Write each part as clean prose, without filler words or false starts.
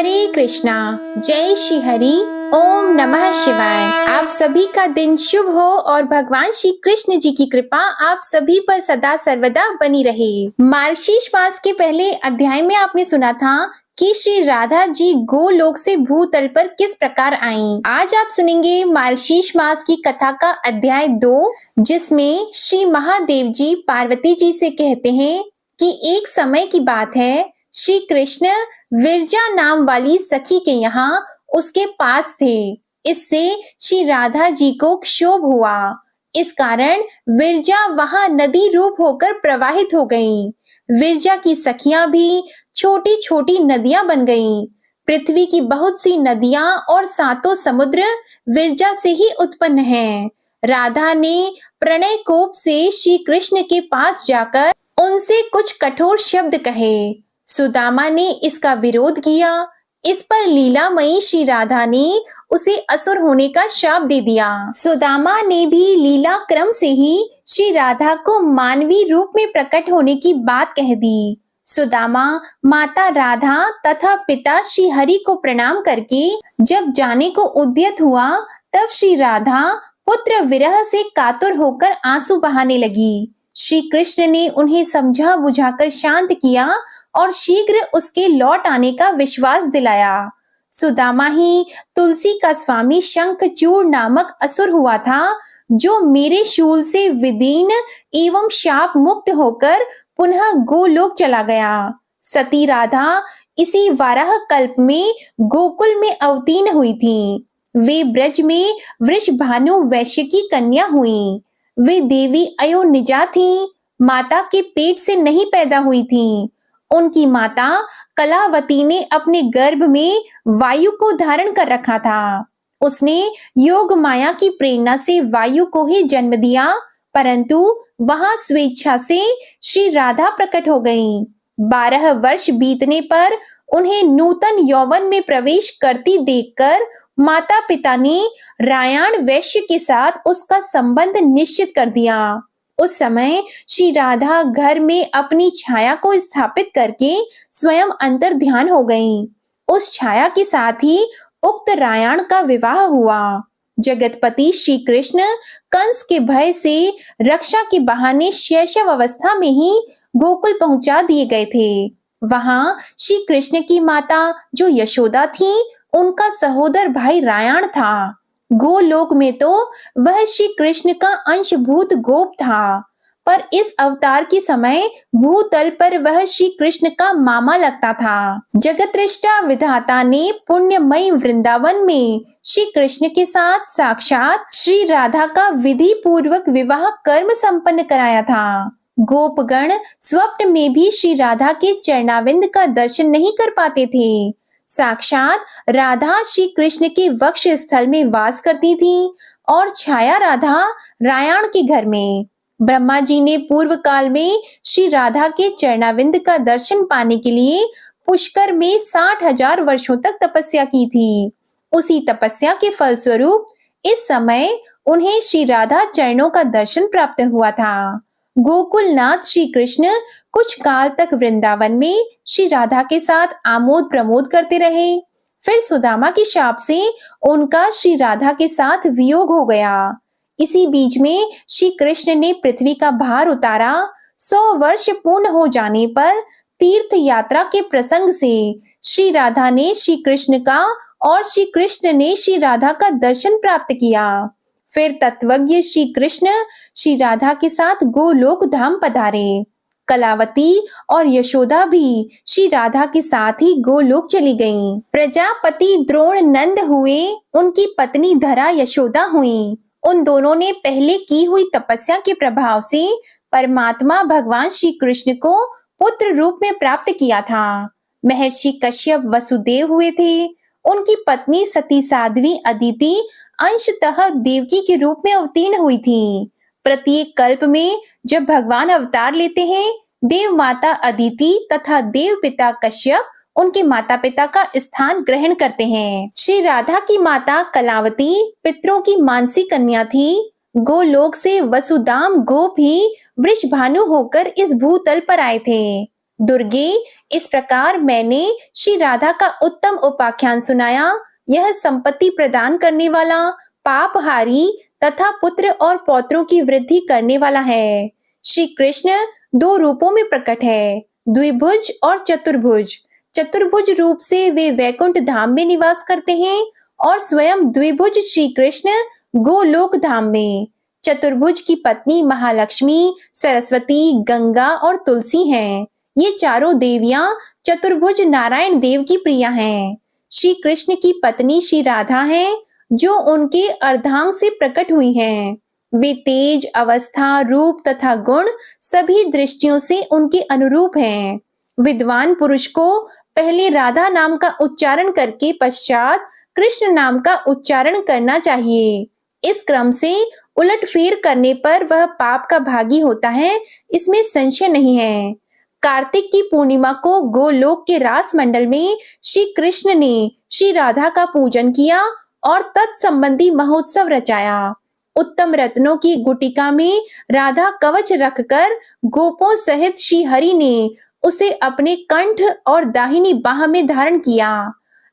हरे कृष्णा। जय श्री हरि। ओम नमः शिवाय। आप सभी का दिन शुभ हो और भगवान श्री कृष्ण जी की कृपा आप सभी पर सदा सर्वदा बनी रहे। मार्गशीर्ष मास के पहले अध्याय में आपने सुना था कि श्री राधा जी गोलोक से भूतल पर किस प्रकार आईं। आज आप सुनेंगे मार्गशीर्ष मास की कथा का अध्याय 2, जिसमें श्री महादेव जी पार्वती जी से कहते हैं कि एक समय की बात है, श्री कृष्ण विरजा नाम वाली सखी के यहाँ उसके पास थे। इससे श्री राधा जी को क्षोभ हुआ। इस कारण विरजा वहां नदी रूप होकर प्रवाहित हो गईं। विरजा की सखियां भी छोटी छोटी नदियां बन गईं। पृथ्वी की बहुत सी नदियां और सातों समुद्र विरजा से ही उत्पन्न हैं। राधा ने प्रणय कोप से श्री कृष्ण के पास जाकर उनसे कुछ कठोर शब्द कहे। सुदामा ने इसका विरोध किया। इस पर लीलामयी श्री राधा ने उसे असुर होने का श्राप दे दिया। सुदामा ने भी लीला क्रम से ही श्री राधा को मानवीय रूप में प्रकट होने की बात कह दी। सुदामा माता राधा तथा पिता श्री हरि को प्रणाम करके जब जाने को उद्यत हुआ, तब श्री राधा पुत्र विरह से कातुर होकर आंसू बहाने लगी। श्री कृष्ण ने उन्हें समझा बुझाकर शांत किया और शीघ्र उसके लौट आने का विश्वास दिलाया। सुदामा ही तुलसी का स्वामी शंखचूड़ नामक असुर हुआ था, जो मेरे शूल से विदीन एवं शाप मुक्त होकर पुनः गोलोक चला गया। सती राधा इसी वाराह कल्प में गोकुल में अवतीर्ण हुई थी। वे ब्रज में वृषभानु वैश्य की कन्या हुई। वे देवी अयोनिजा थीं, माता के पेट से नहीं पैदा हुई थीं। उनकी माता कलावती ने अपने गर्भ में वायु को धारण कर रखा था। उसने योग माया की प्रेरणा से वायु को ही जन्म दिया, परंतु वहां स्वेच्छा से श्री राधा प्रकट हो गईं। 12 वर्ष बीतने पर उन्हें नूतन यौवन में प्रवेश करती देखकर माता पिता ने रायाण वैश्य के साथ उसका संबंध निश्चित कर दिया। उस समय श्री राधा घर में अपनी छाया को स्थापित करके स्वयं अंतर ध्यान हो गईं। उस छाया के साथ ही उक्त रायाण का विवाह हुआ। जगतपति श्री कृष्ण कंस के भय से रक्षा के बहाने शैशव अवस्था में ही गोकुल पहुंचा दिए गए थे। वहां श्री कृष्ण की माता जो यशोदा थी, उनका सहोदर भाई रायाण था। गोलोक में तो वह श्री कृष्ण का अंशभूत गोप था, पर इस अवतार के समय भूतल पर वह श्री कृष्ण का मामा लगता था। जगतृष्टा विधाता ने पुण्यमय वृंदावन में श्री कृष्ण के साथ साक्षात श्री राधा का विधि पूर्वक विवाह कर्म संपन्न कराया था। गोपगण स्वप्न में भी श्री राधा के चरणाविंद का दर्शन नहीं कर पाते थे। साक्षात राधा श्री कृष्ण के वक्ष स्थल में वास करती थी और छाया राधा रायाण के घर में। ब्रह्मा जी ने पूर्व काल में श्री राधा के चरणाविंद का दर्शन पाने के लिए पुष्कर में 60,000 वर्षों तक तपस्या की थी। उसी तपस्या के फलस्वरूप इस समय उन्हें श्री राधा चरणों का दर्शन प्राप्त हुआ था। गोकुलनाथ श्री कृष्ण कुछ काल तक वृंदावन में श्री राधा के साथ आमोद प्रमोद करते रहे। फिर सुदामा के शाप से उनका श्री राधा के साथ वियोग हो गया। इसी बीच में श्री कृष्ण ने पृथ्वी का भार उतारा। 100 वर्ष पूर्ण हो जाने पर तीर्थ यात्रा के प्रसंग से श्री राधा ने श्री कृष्ण का और श्री कृष्ण ने श्री राधा का दर्शन प्राप्त किया। फिर तत्वज्ञ श्री कृष्ण श्री राधा के साथ गोलोक धाम पधारे। कलावती और यशोदा भी श्री राधा के साथ ही गोलोक चली गईं। प्रजापति द्रोण नंद हुए, उनकी पत्नी धरा यशोदा हुई। उन दोनों ने पहले की हुई तपस्या के प्रभाव से परमात्मा भगवान श्री कृष्ण को पुत्र रूप में प्राप्त किया था। महर्षि कश्यप वसुदेव हुए थे। उनकी पत्नी सती साध्वी अदिति अंशतः देवकी के रूप में अवतीर्ण हुई थी। प्रत्येक कल्प में जब भगवान अवतार लेते हैं, देव माता अदिति तथा देव पिता कश्यप उनके माता पिता का स्थान ग्रहण करते हैं। श्री राधा की माता कलावती पितरों की मानसी कन्या थी। गोलोक से वसुदाम गोप ही वृषभानु होकर इस भूतल पर आए थे। दुर्गे, इस प्रकार मैंने श्री राधा का उत्तम उपाख्यान सुनाया। यह संपत्ति प्रदान करने वाला, पापहारी तथा पुत्र और पौत्रों की वृद्धि करने वाला है। श्री कृष्ण दो रूपों में प्रकट है, द्विभुज और चतुर्भुज। चतुर्भुज रूप से वे वैकुंठ धाम में निवास करते हैं और स्वयं द्विभुज श्री कृष्ण गोलोक धाम में। चतुर्भुज की पत्नी महालक्ष्मी, सरस्वती, गंगा और तुलसी हैं। ये चारों देवियां चतुर्भुज नारायण देव की प्रिया हैं। श्री कृष्ण की पत्नी श्री राधा हैं, जो उनके अर्धांग से प्रकट हुई हैं। वे तेज, अवस्था, रूप तथा गुण सभी दृष्टियों से उनके अनुरूप हैं। विद्वान पुरुष को पहले राधा नाम का उच्चारण करके पश्चात कृष्ण नाम का उच्चारण करना चाहिए। इस क्रम से उलटफेर करने पर वह पाप का भागी होता है, इसमें संशय नहीं है। कार्तिक की पूर्णिमा को गोलोक के रास मंडल में श्री कृष्ण ने श्री राधा का पूजन किया और तत्संबंधी महोत्सव रचाया। उत्तम रत्नों की गुटिका में राधा कवच रखकर गोपों सहित श्री हरि ने उसे अपने कंठ और दाहिनी बाह में धारण किया।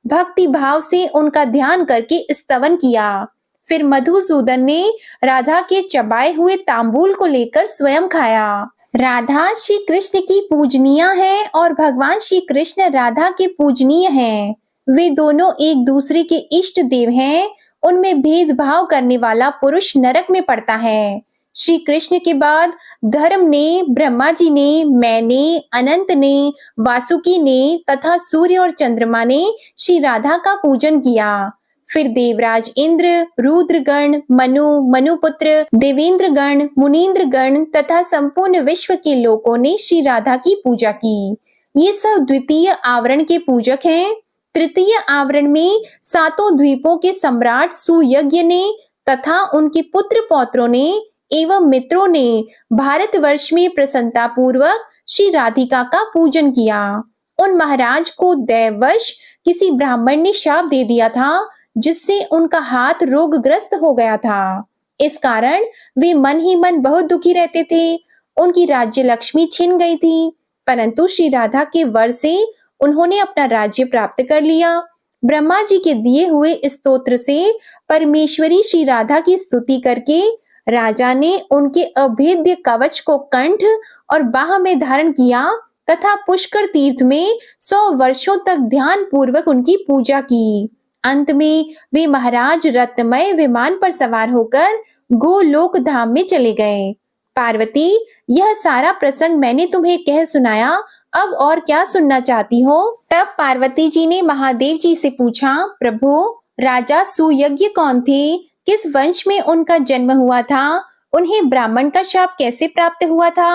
भक्ति भाव से उनका ध्यान करके स्तवन किया। फिर मधुसूदन ने राधा के चबाए हुए तांबूल को लेकर स्वयं खाया। राधा श्री कृष्ण की पूजनीय है और भगवान श्री कृष्ण राधा के पूजनीय हैं। वे दोनों एक दूसरे के इष्ट देव हैं। उनमें भेदभाव करने वाला पुरुष नरक में पड़ता है। श्री कृष्ण के बाद धर्म ने, ब्रह्मा जी ने, मैंने, अनंत ने, वासुकी ने तथा सूर्य और चंद्रमा ने श्री राधा का पूजन किया। फिर देवराज इंद्र, रुद्रगण, मनुपुत्र, देवेंद्र गण, मुनीन्द्र गण तथा संपूर्ण विश्व के लोगों ने श्री राधा की पूजा की। ये सब द्वितीय आवरण के पूजक हैं। तृतीय आवरण में सातों द्वीपों के सम्राट सुयज्ञ ने तथा उनके पुत्र पौत्रों ने एवं मित्रों ने भारतवर्ष में प्रसन्नता पूर्वक श्री राधिका का पूजन किया। उन महाराज को दैववश किसी ब्राह्मण ने शाप दे दिया था, जिससे उनका हाथ रोगग्रस्त हो गया था। इस कारण वे मन ही मन बहुत दुखी रहते थे। उनकी राज्य लक्ष्मी छिन गई थी, परंतु श्री राधा के वर से उन्होंने अपना राज्य प्राप्त कर लिया। ब्रह्मा जी के दिए हुए स्तोत्र से परमेश्वरी श्री राधा की स्तुति करके राजा ने उनके अभेद्य कवच को कंठ और बाह में धारण किया तथा पुष्कर तीर्थ में 100 वर्षों तक ध्यान पूर्वक उनकी पूजा की। अंत में वे महाराज रत्नमय विमान पर सवार होकर गोलोक धाम में चले गए। पार्वती, यह सारा प्रसंग मैंने तुम्हें कह सुनाया, अब और क्या सुनना चाहती हो? तब पार्वती जी ने महादेव जी से पूछा, प्रभु, राजा सुयज्ञ कौन थे? किस वंश में उनका जन्म हुआ था? उन्हें ब्राह्मण का शाप कैसे प्राप्त हुआ था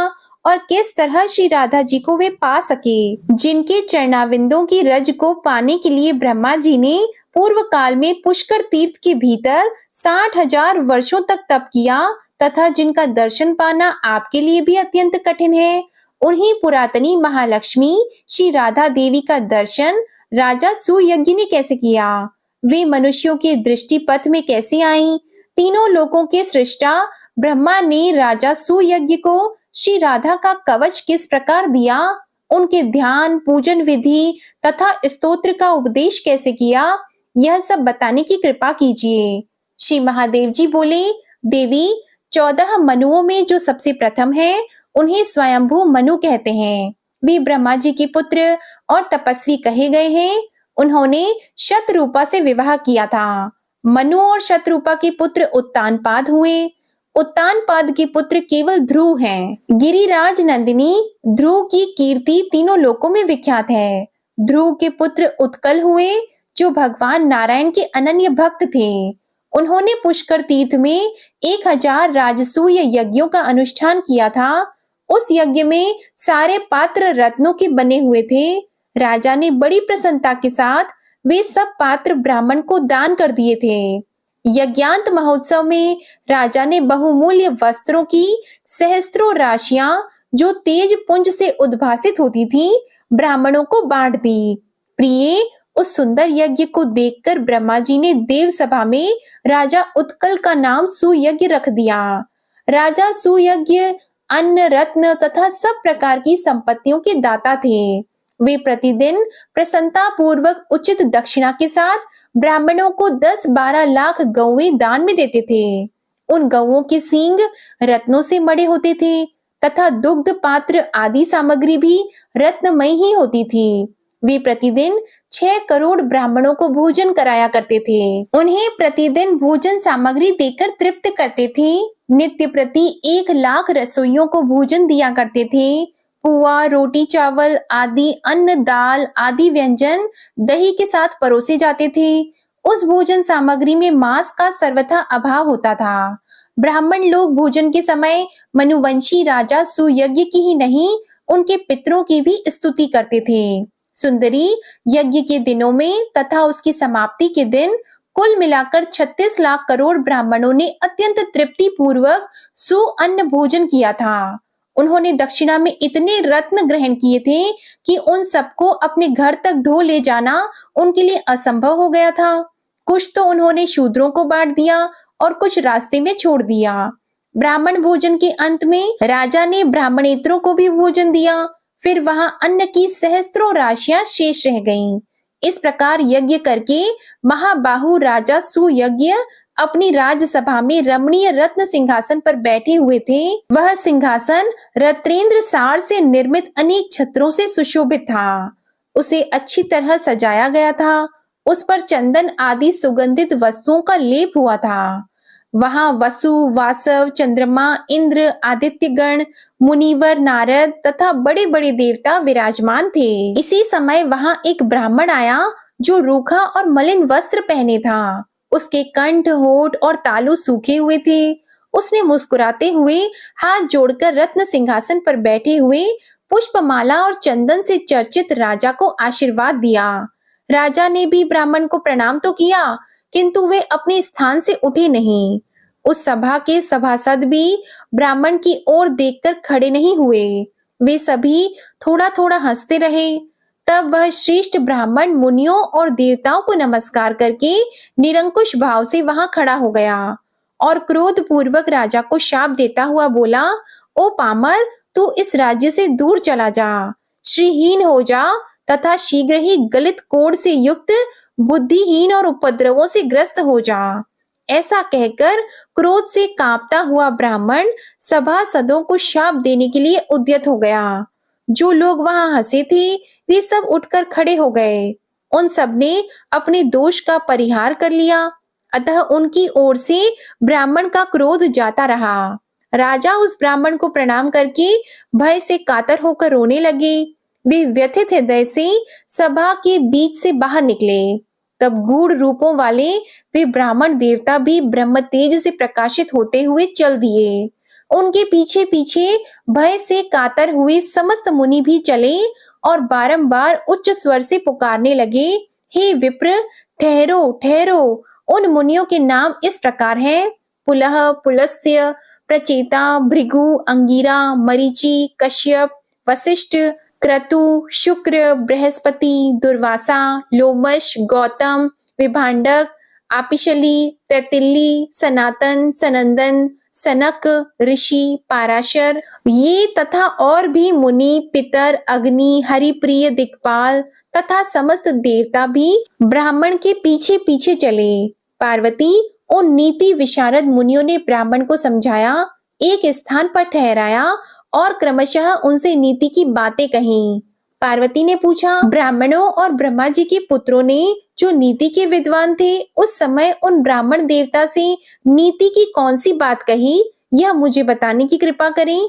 और किस तरह श्री राधा जी को वे पा सके? जिनके चरणाविंदों की रज को पाने के लिए ब्रह्मा जी ने पूर्व काल में पुष्कर तीर्थ के भीतर 60,000 वर्षों तक तप किया तथा जिनका दर्शन पाना आपके लिए भी अत्यंत कठिन है, उन्हीं पुरातनी महालक्ष्मी श्री राधा देवी का दर्शन राजा सुयज्ञ ने कैसे किया? वे मनुष्यों के दृष्टि पथ में कैसे आईं? तीनों लोकों के सृष्टा ब्रह्मा ने राजा सुयज्ञ को श्री राधा का कवच किस प्रकार दिया? उनके ध्यान, पूजन विधि तथा स्तोत्र का उपदेश कैसे किया? यह सब बताने की कृपा कीजिए। श्री महादेव जी बोले, देवी, 14 मनुओं में जो सबसे प्रथम है, उन्हें स्वयंभू मनु कहते हैं। वे ब्रह्मा जी के पुत्र और तपस्वी कहे गए हैं। उन्होंने शतरूपा से विवाह किया था। मनु और शतरूपा के पुत्र उत्तानपाद हुए। उत्तानपाद के पुत्र केवल ध्रुव हैं। गिरिराज नंदिनी ध्रुव की कीर्ति तीनों लोकों में विख्यात है। ध्रुव के पुत्र उत्कल हुए, जो भगवान नारायण के अनन्य भक्त थे। उन्होंने पुष्कर तीर्थ में 1000 राजसूय यज्ञों का अनुष्ठान किया था। उस यज्ञ में सारे पात्र रत्नों के बने हुए थे। राजा ने बड़ी प्रसन्नता के साथ वे सब पात्र ब्राह्मण को दान कर दिए थे। यज्ञांत महोत्सव में राजा ने बहुमूल्य वस्त्रों की सहस्त्रों राशियां, जो तेज पुंज से उद्भासित होती थी, ब्राह्मणों को बांट दी। प्रिय, उस सुंदर यज्ञ को देखकर ब्रह्मा जी ने देव सभा में राजा उत्कल का नाम सुयज्ञ रख दिया। राजा सुयज्ञ अन्न, रत्न तथा सब प्रकार की संपत्तियों के दाता थे। वे प्रतिदिन प्रसन्नता पूर्वक उचित दक्षिणा के साथ ब्राह्मणों को 10-12 लाख गौएं दान में देते थे। उन गौओं के सींग रत्नों से मढ़े होते थे तथा दुग्ध पात्र आदि सामग्री भी रत्नमय ही होती थी। वे प्रतिदिन 6 करोड़ ब्राह्मणों को भोजन कराया करते थे। उन्हें प्रतिदिन भोजन सामग्री देकर तृप्त करते थे। नित्य प्रति 1 लाख रसोइयों को भोजन दिया करते थे। पुआ, रोटी, चावल आदि अन्न, दाल आदि व्यंजन दही के साथ परोसे जाते थे। उस भोजन सामग्री में मांस का सर्वथा अभाव होता था। ब्राह्मण लोग भोजन के समय मनुवंशी राजा सुयज्ञ की ही नहीं, उनके पितरों की भी स्तुति करते थे। सुंदरी यज्ञ के दिनों में तथा उसकी समाप्ति के दिन कुल मिलाकर 36 लाख करोड़ ब्राह्मणों ने अत्यंत तृप्ति पूर्वक सुअन्न भोजन किया था। उन्होंने दक्षिणा में इतने रत्न ग्रहण किए थे कि उन सबको अपने घर तक ढो ले जाना उनके लिए असंभव हो गया था। कुछ तो उन्होंने शूद्रों को बांट दिया और कुछ रास्ते में छोड़ दिया। ब्राह्मण भोजन के अंत में राजा ने ब्राह्मणेतरों को भी भोजन दिया। फिर वहां अन्न की सहस्त्रों राशियां शेष रह गईं। इस प्रकार यज्ञ करके महाबाहु राजा सुयज्ञ अपनी राजसभा में रमणीय रत्न सिंहासन पर बैठे हुए थे। वह सिंहासन रत्नेंद्र सार से निर्मित अनेक छत्रों से सुशोभित था। उसे अच्छी तरह सजाया गया था। उस पर चंदन आदि सुगंधित वस्तुओं का लेप हुआ था। वहां वसु, वासव, चंद्रमा, इंद्र, आदित्यगण, मुनिवर, नारद तथा बड़े बड़े देवता विराजमान थे। इसी समय वहां एक ब्राह्मण आया जो रूखा और मलिन वस्त्र पहने था। उसके कंठ, होठ और तालु सूखे हुए थे। उसने मुस्कुराते हुए हाथ जोड़कर रत्न सिंहासन पर बैठे हुए पुष्पमाला और चंदन से चर्चित राजा को आशीर्वाद दिया। राजा ने भी ब्राह्मण को प्रणाम तो किया, किंतु वे अपने स्थान से उठे नहीं। उस सभा के सभासद भी ब्राह्मण की ओर देखकर खड़े नहीं हुए। वे सभी थोड़ा थोड़ा हंसते रहे। तब वह श्रेष्ठ ब्राह्मण मुनियों और देवताओं को नमस्कार करके निरंकुश भाव से वहां खड़ा हो गया और क्रोध पूर्वक राजा को शाप देता हुआ बोला, ओ पामर, तू इस राज्य से दूर चला जा, श्रीहीन हो जा तथा शीघ्र ही गलित कोढ़ से युक्त, बुद्धिहीन और उपद्रवों से ग्रस्त हो जा। ऐसा कहकर क्रोध से कांपता हुआ ब्राह्मण सभासदों को शाप देने के लिए उद्यत हो गया। जो लोग वहां हंसे थे वे सब उठकर खड़े हो गए। उन सब ने अपने दोष का परिहार कर लिया। अतः उनकी ओर से ब्राह्मण का क्रोध जाता रहा। राजा उस ब्राह्मण को प्रणाम करके भय से कातर होकर रोने लगे। वे व्यथित हृदय से सभा के बीच से बाहर निकले। तब गूढ़ रूपों वाले वे ब्राह्मण देवता भी ब्रह्म तेज से प्रकाशित होते हुए चल दिए। उनके पीछे पीछे भय से कातर हुए समस्त मुनि भी चले और बारंबार उच्च स्वर से पुकारने लगे, हे विप्र, ठहरो ठहरो। उन मुनियों के नाम इस प्रकार हैं: पुलह, पुलस्त्य, प्रचेता, भृगु, अंगिरा, मरीचि, कश्यप, वशिष्ठ, क्रतु, शुक्र, बृहस्पति, दुर्वासा, लोमश, गौतम, विभांडक, आपिशली, तैतिल्ली, सनातन, सनंदन, सनक, ऋषि, पाराशर, ये तथा और भी मुनि, पितर, अग्नि, हरिप्रिय, दिक्पाल तथा समस्त देवता भी ब्राह्मण के पीछे पीछे चले। पार्वती, उन नीति विशारद मुनियों ने ब्राह्मण को समझाया, एक स्थान पर ठहराया और क्रमशः उनसे नीति की बातें कहीं। पार्वती ने पूछा, ब्राह्मणों और ब्रह्मा जी के पुत्रों ने जो नीति के विद्वान थे उस समय उन ब्राह्मण देवता से नीति की कौन सी बात कही, यह मुझे बताने की कृपा करें।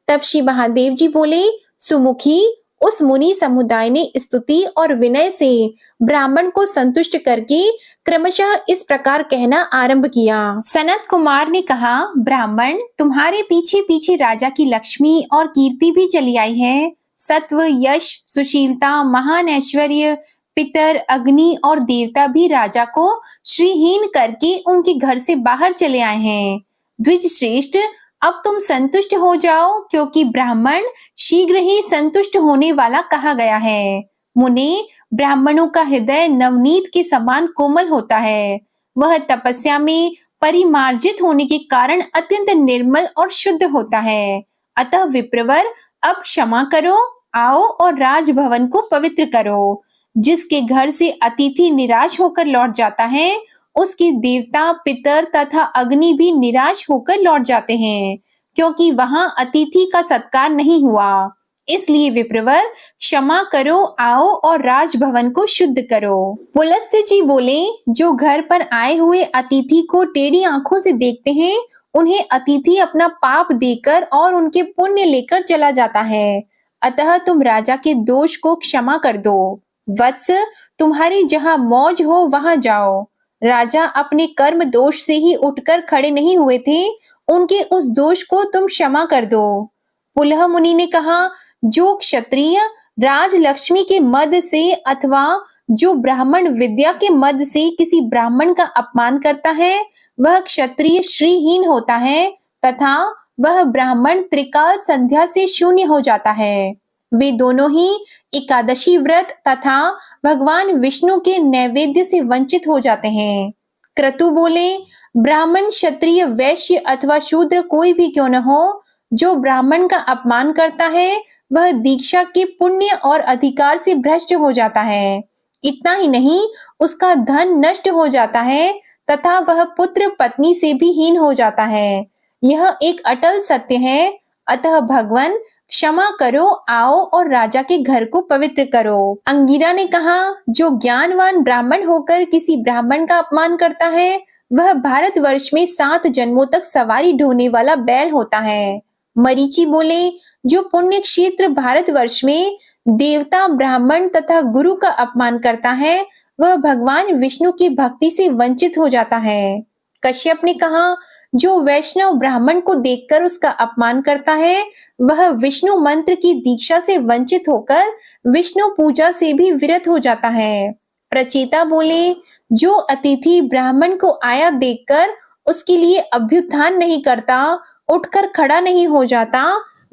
तब श्री महादेव जी बोले, सुमुखी, उस मुनि समुदाय ने स्तुति और विनय से ब्राह्मण को संतुष्ट करके क्रमशः इस प्रकार कहना आरंभ किया। सनत कुमार ने कहा, ब्राह्मण, तुम्हारे पीछे पीछे राजा की लक्ष्मी और कीर्ति भी चली आई है। सत्व, यश, सुशीलता, महान ऐश्वर्य, पितर, अग्नि और देवता भी राजा को श्रीहीन करके उनके घर से बाहर चले आए हैं। द्विज श्रेष्ठ, अब तुम संतुष्ट हो जाओ, क्योंकि ब्राह्मण शीघ्र ही संतुष्ट होने वाला कहा गया है। मुने, ब्राह्मणों का हृदय नवनीत के समान कोमल होता है। वह तपस्या में परिमार्जित होने के कारण अत्यंत निर्मल और शुद्ध होता है। अतः विप्रवर अब क्षमा करो, आओ और राजभवन को पवित्र करो। जिसके घर से अतिथि निराश होकर लौट जाता है, उसके देवता, पितर तथा अग्नि भी निराश होकर लौट जाते हैं, क्योंकि वहां अतिथि का सत्कार नहीं हुआ। इसलिए विप्रवर क्षमा करो, आओ और राजभवन को शुद्ध करो। पुलस्त्य जी बोले, जो घर पर आए हुए अतिथि को टेढ़ी आंखों से देखते हैं, उन्हें अतिथि अपना पाप देकर और उनके पुण्य लेकर चला जाता है। अतः तुम राजा के दोष को क्षमा कर दो। वत्स, तुम्हारी जहाँ मौज हो वहां जाओ। राजा अपने कर्म दोष से ही उठकर खड़े नहीं हुए थे, उनके उस दोष को तुम क्षमा कर दो। पुलह मुनि ने कहा, जो क्षत्रिय राजलक्ष्मी के मद से अथवा जो ब्राह्मण विद्या के मद से किसी ब्राह्मण का अपमान करता है, वह क्षत्रिय श्रीहीन होता है तथा वह ब्राह्मण त्रिकाल संध्या से शून्य हो जाता है। वे दोनों ही एकादशी व्रत तथा भगवान विष्णु के नैवेद्य से वंचित हो जाते हैं। क्रतु बोले, ब्राह्मण, क्षत्रिय, वैश्य अथवा शूद्र कोई भी क्यों न हो, जो ब्राह्मण का अपमान करता है वह दीक्षा के पुण्य और अधिकार से भ्रष्ट हो जाता है। इतना ही नहीं, उसका धन नष्ट हो जाता है तथा वह पुत्र पत्नी से भी हीन हो जाता है। यह एक अटल सत्य है। अतः भगवान क्षमा करो, आओ और राजा के घर को पवित्र करो। अंगिरा ने कहा, जो ज्ञानवान ब्राह्मण होकर किसी ब्राह्मण का अपमान करता है, वह भारतवर्ष में 7 जन्मों तक सवारी ढोने वाला बैल होता है। मरीचि बोले, जो पुण्य क्षेत्र भारतवर्ष में देवता, ब्राह्मण तथा गुरु का अपमान करता है, वह भगवान विष्णु की भक्ति से वंचित हो जाता है। कश्यप ने कहा, जो वैष्णव ब्राह्मण को देखकर उसका अपमान करता है, वह विष्णु मंत्र की दीक्षा से वंचित होकर विष्णु पूजा से भी विरत हो जाता है। प्रचेता बोले, जो अतिथि ब्राह्मण को आया देखकर उसके लिए अभ्युत्थान नहीं करता, उठकर खड़ा नहीं हो जाता,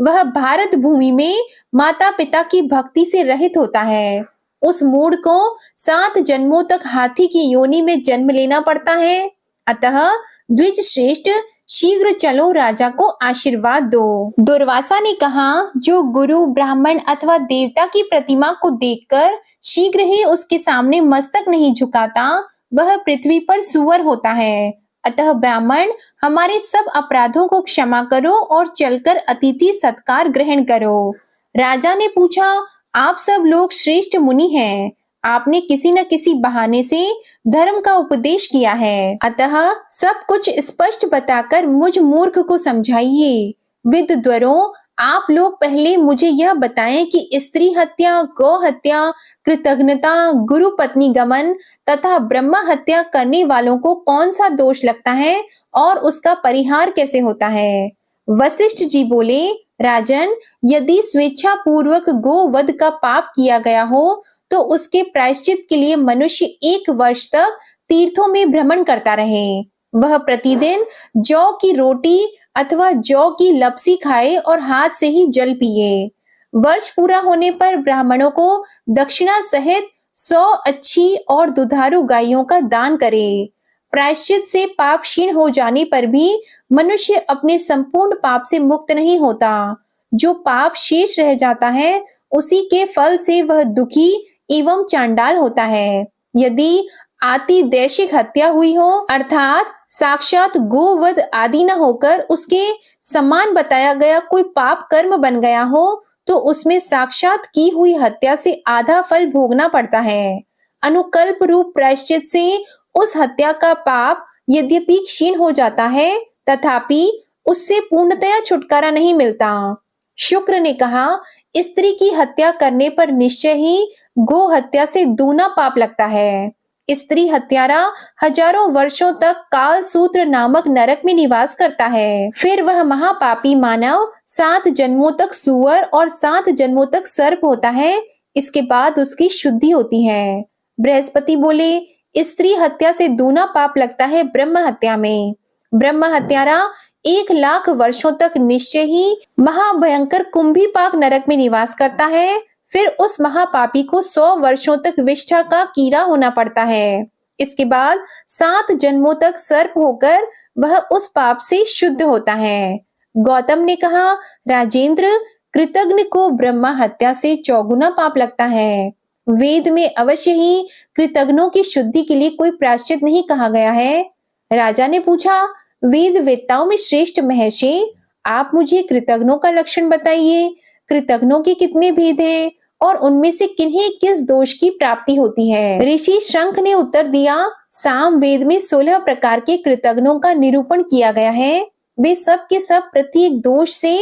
वह भारत भूमि में माता पिता की भक्ति से रहित होता है। उस मूढ़ को 7 जन्मों तक हाथी की योनि में जन्म लेना पड़ता है। अतः द्विज श्रेष्ठ, शीघ्र चलो, राजा को आशीर्वाद दो। दुर्वासा ने कहा, जो गुरु, ब्राह्मण अथवा देवता की प्रतिमा को देखकर शीघ्र ही उसके सामने मस्तक नहीं झुकाता, वह पृथ्वी पर सुअर होता है। अतः ब्राह्मण, हमारे सब अपराधों को क्षमा करो और चलकर अतिथि सत्कार ग्रहण करो। राजा ने पूछा, आप सब लोग श्रेष्ठ मुनि हैं, आपने किसी न किसी बहाने से धर्म का उपदेश किया है, अतः सब कुछ स्पष्ट बताकर मुझ मूर्ख को समझाइए। विद्वरों, आप लोग पहले मुझे यह बताएं कि स्त्री हत्या, गौ हत्या, कृतघ्नता, गुरु पत्नी गमन तथा ब्रह्म हत्या करने वालों को कौन सा दोष लगता है और उसका परिहार कैसे होता है। वशिष्ठ जी बोले, राजन, यदि स्वेच्छा पूर्वक गोवध का पाप किया गया हो तो उसके प्रायश्चित के लिए मनुष्य 1 वर्ष तक तीर्थों में भ्रमण करता रहे। वह प्रतिदिन जौ की रोटी अथवा जौ की लपसी खाए और हाथ से ही जल पिए। वर्ष पूरा होने पर ब्राह्मणों को दक्षिणा सहित 100 अच्छी और दुधारू गायों का दान करे। प्रायश्चित से पाप क्षीण हो जाने पर भी मनुष्य अपने संपूर्ण पाप से मुक्त नहीं होता। जो पाप शेष रह जाता है, उसी के फल से वह दुखी एवं चांडाल होता है। यदि आतिदैशिक हत्या हुई हो, अर्थात साक्षात गोवध आदि न होकर उसके समान बताया गया कोई पाप कर्म बन गया हो, तो उसमें साक्षात की हुई हत्या से आधा फल भोगना पड़ता है। अनुकल्प रूप प्रायश्चित से उस हत्या का पाप यद्यपि क्षीण हो जाता है, तथापि उससे पूर्णतया छुटकारा नहीं मिलता। शुक्र ने कहा, स्त्री की हत्या करने पर निश्चय ही गो हत्या से दूना पाप लगता है। स्त्री हत्यारा हजारों वर्षों तक काल सूत्र नामक नरक में निवास करता है। फिर वह महापापी मानव 7 जन्मों तक सुअर और 7 जन्मों तक सर्प होता है। इसके बाद उसकी शुद्धि होती है। बृहस्पति बोले, स्त्री हत्या से दूना पाप लगता है ब्रह्म हत्या में। ब्रह्म हत्यारा 1 लाख वर्षों तक निश्चय ही महाभयंकर कुंभीपाक नरक में निवास करता है। फिर उस महापापी को 100 वर्षों तक विष्ठा का कीड़ा होना पड़ता है। इसके बाद 7 जन्मों तक सर्प होकर वह उस पाप से शुद्ध होता है। गौतम ने कहा, राजेंद्र, कृतघ्न को ब्रह्मा हत्या से चौगुना पाप लगता है। वेद में अवश्य ही कृतघ्नों की शुद्धि के लिए कोई प्रायश्चित नहीं कहा गया है। राजा ने पूछा, वेद वेत्ताओं में श्रेष्ठ महर्षि, आप मुझे कृतघ्नों का लक्षण बताइए। कृतघ्नों के कितने भेद हैं और उनमें से किन्हें किस दोष की प्राप्ति होती है? ऋषि शंख ने उत्तर दिया, साम वेद में 16 प्रकार के कृतघ्नों का निरूपण किया गया है। वे सब के सब प्रत्येक दोष से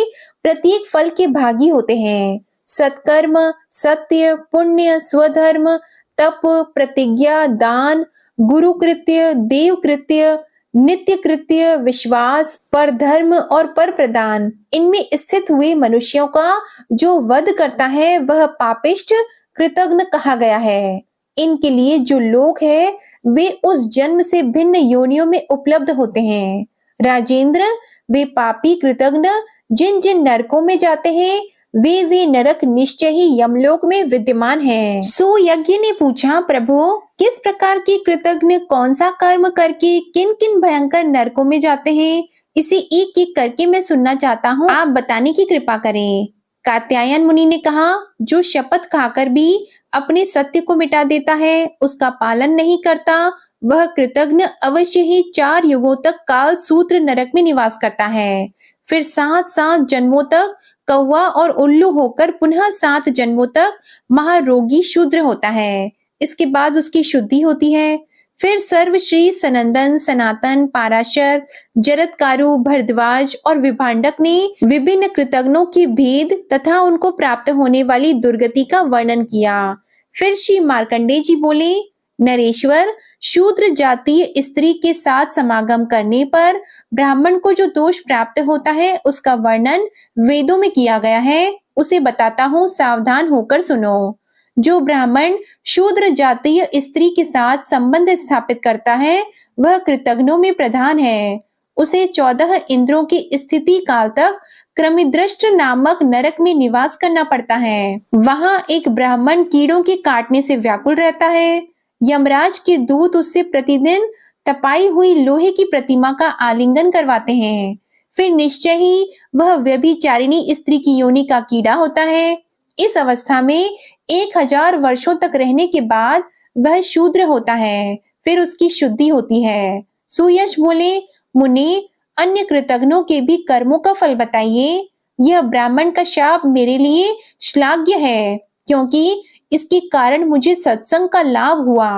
प्रत्येक फल के भागी होते हैं। सत्कर्म, सत्य, पुण्य, स्वधर्म, तप, प्रतिज्ञा, दान, गुरु कृत्य, देव कृत्य, नित्य कृत्य, विश्वास, पर धर्म और पर प्रदान, इनमें स्थित हुए मनुष्यों का जो वध करता है वह पापिष्ट कृतघ्न कहा गया है। इनके लिए जो लोक है वे उस जन्म से भिन्न योनियों में उपलब्ध होते हैं। राजेंद्र, वे पापी कृतघ्न जिन जिन नरकों में जाते हैं वे नरक निश्चय ही यमलोक में विद्यमान हैं। सुयज्ञ ने पूछा, प्रभु, किस प्रकार के कृतघ्न कौन सा कर्म करके किन किन भयंकर नरकों में जाते हैं? इसे एक एक करके मैं सुनना चाहता हूँ, आप बताने की कृपा करें। कात्यायन मुनि ने कहा, जो शपथ खाकर भी अपने सत्य को मिटा देता है, उसका पालन नहीं करता, वह कृतघ्न अवश्य ही 4 युगों तक काल सूत्र नरक में निवास करता है। फिर 7 जन्मों तक कौवा और उल्लू होकर पुनः 7 जन्मों तक महारोगी शूद्र होता है। इसके बाद उसकी शुद्धि होती है। फिर सर्वश्री, सनंदन, सनातन, पाराशर, जरत्कारु, भरद्वाज और विभांडक ने विभिन्न कृतघ्नों के भेद तथा उनको प्राप्त होने वाली दुर्गति का वर्णन किया। फिर श्री मार्कंडेय जी बोले, नरेश्वर, शूद्र जातीय स्त्री के साथ समागम करने पर ब्राह्मण को जो दोष प्राप्त होता है उसका वर्णन वेदों में किया गया है। उसे बताता हूँ, सावधान होकर सुनो। जो ब्राह्मण शूद्र जातीय स्त्री के साथ संबंध स्थापित करता है वह कृतघ्नों में प्रधान है। उसे 14 इंद्रों की स्थिति काल तक क्रमिदृष्ट नामक नरक में निवास करना पड़ता है। वहां एक ब्राह्मण कीड़ों के काटने से व्याकुल रहता है। यमराज के दूत उससे प्रतिदिन तपाई हुई लोहे की प्रतिमा का आलिंगन करवाते हैं। फिर निश्चय ही वह व्यभिचारिणी स्त्री की योनि का कीड़ा होता है। इस अवस्था में 1000 वर्षों तक रहने के बाद वह शूद्र होता है। फिर उसकी शुद्धि होती है। सुयश बोले, मुनि, अन्य कृतघ्नों के भी कर्मों का फल बताइए। यह ब्राह्मण का शाप मेरे लिए श्लाघ्य है, क्योंकि इसके कारण मुझे सत्संग का लाभ हुआ।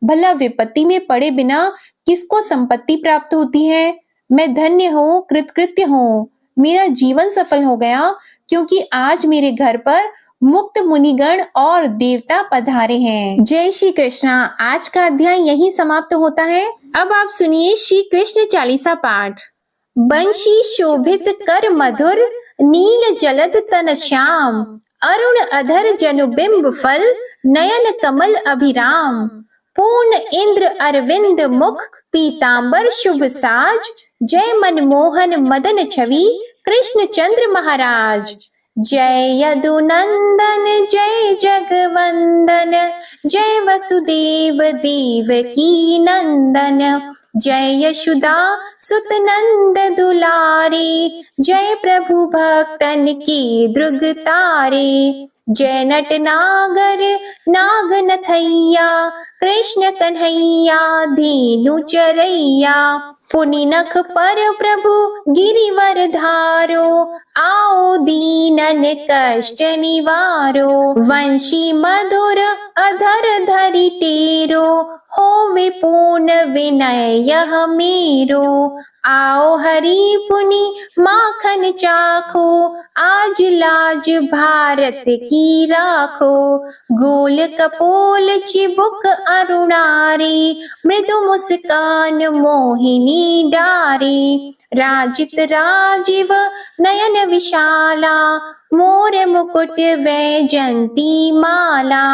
भला विपत्ति में पड़े बिना किसको संपत्ति प्राप्त होती है? मैं धन्य हूँ, कृतकृत्य हूँ। मेरा जीवन सफल हो गया, क्योंकि आज मेरे घर पर मुक्त मुनिगण और देवता पधारे हैं। जय श्री कृष्णा। आज का अध्याय यही समाप्त होता है। अब आप सुनिए श्री कृष्ण चालीसा पाठ। बंशी शोभित कर मधुर, नील जलद तन श्याम, अरुण अधर जनुबिंब फल, नयन कमल अभिराम। पूर्ण इंद्र अरविंद मुख, पीतांबर शुभ साज, जय मनमोहन मदन छवि, कृष्ण चंद्र महाराज। जय यदुनंदन जय जगवंदन, जय वसुदेव देवकी नंदन, जय यशोदा सुत नंद दुलारे, जय प्रभु भक्तन की द्रुग तारे। जय नट नागर नाग नथैया, कृष्ण कन्हैया धेनु चरैया। पुनि नख पर प्रभु गिरिवर धारो, आओ दीनन कष्ट निवारो। वंशी मधुर अधर धरि टेरो, होवे पूर्ण विनय यह मेरो। आओ हरि पुनि माखन चाखो, आज लाज भारत की राखो। गोल कपोल चिबुक अरुणारी, मृदु मुस्कान मोहिनी डारी। राजित राजीव नयन विशाला, मोर मुकुट वैजंती माला।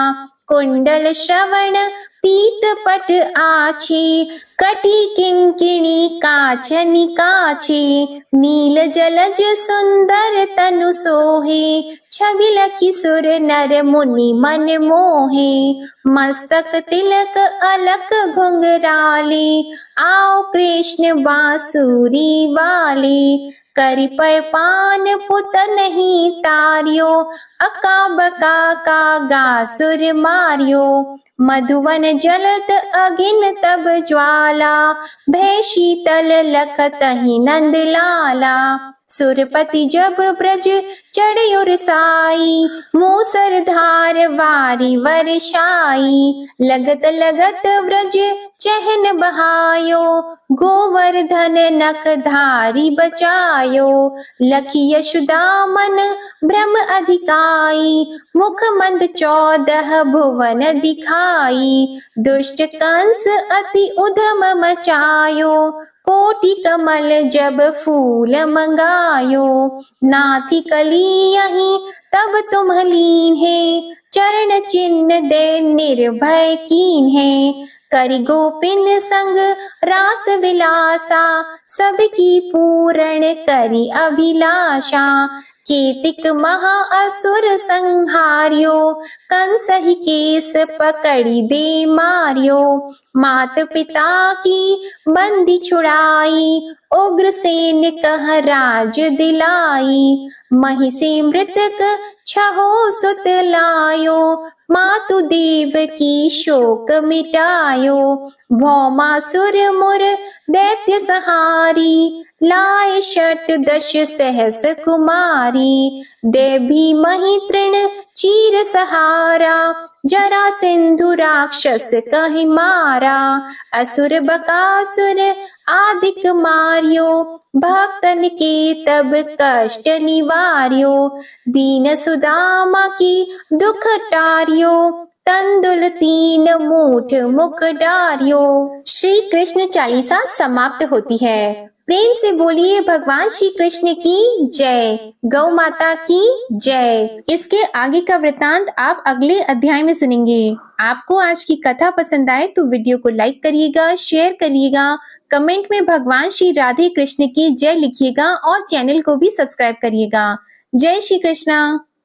कुंडल श्रवण पीत पट आछी, कटी किंकिणी काचनि काछी। नील जलज सुंदर तनु सोहे, छबिल किशोर नर मुनि मन मोहे। मस्तक तिलक अलक घुंघराले, आओ कृष्ण बांसुरी वाले। करि पय पान पुत नहीं तार्यो, अका बका का गासुर मार्यो। मधुवन जलत अगिन तब ज्वाला, भय शीतल लखतहि नंद लाला। सुरपति जब ब्रज चढ़यो रसाई, मूसर धार वारी वर्षाई। लगत लगत व्रज चहन बहायो, गोवर्धन नख धारी बचायो। लखी यशोदा मन भ्रम अधिकाई, मुख मंद 14 भुवन दिखाई। दुष्ट कंस अति उधम मचायो, कोटि कमल जब फूल मंगायो। नाथी कली यहीं तब तुम लीन है, चरण चिन्ह दे निर्भय कीन है। करि गोपिन संग रास विलासा, सबकी पूर्ण करि अभिलाषा। केतिक महा असुर संहार्यो, कंसहि केस पकड़ी दे मार्यो। मात पिता की बंदी छुड़ाई, उग्रसेन कह राज दिलाई। महिषी मृतक छहो सुत लायो, मातु देव की शोक मिटायो। भौमासुर मुर दैत्य सहारी, लाए 10 सहस कुमारी। देवी मही तृण चीर सहारा, जरा सिंधु राक्षस कहि मारा। असुर बकासुर आदिक मार्यो, भक्तन के तब कष्ट निवार्यो। दीन सुदामा की दुख टार्यो, तंदुल 3 मूठ मुख डार्यो। श्री कृष्ण चालीसा समाप्त होती है। प्रेम से बोलिए भगवान श्री कृष्ण की जय, गौ माता की जय। इसके आगे का वृतांत आप अगले अध्याय में सुनेंगे। आपको आज की कथा पसंद आए तो वीडियो को लाइक करिएगा, शेयर करिएगा, कमेंट में भगवान श्री राधे कृष्ण की जय लिखिएगा और चैनल को भी सब्सक्राइब करिएगा। जय श्री कृष्णा।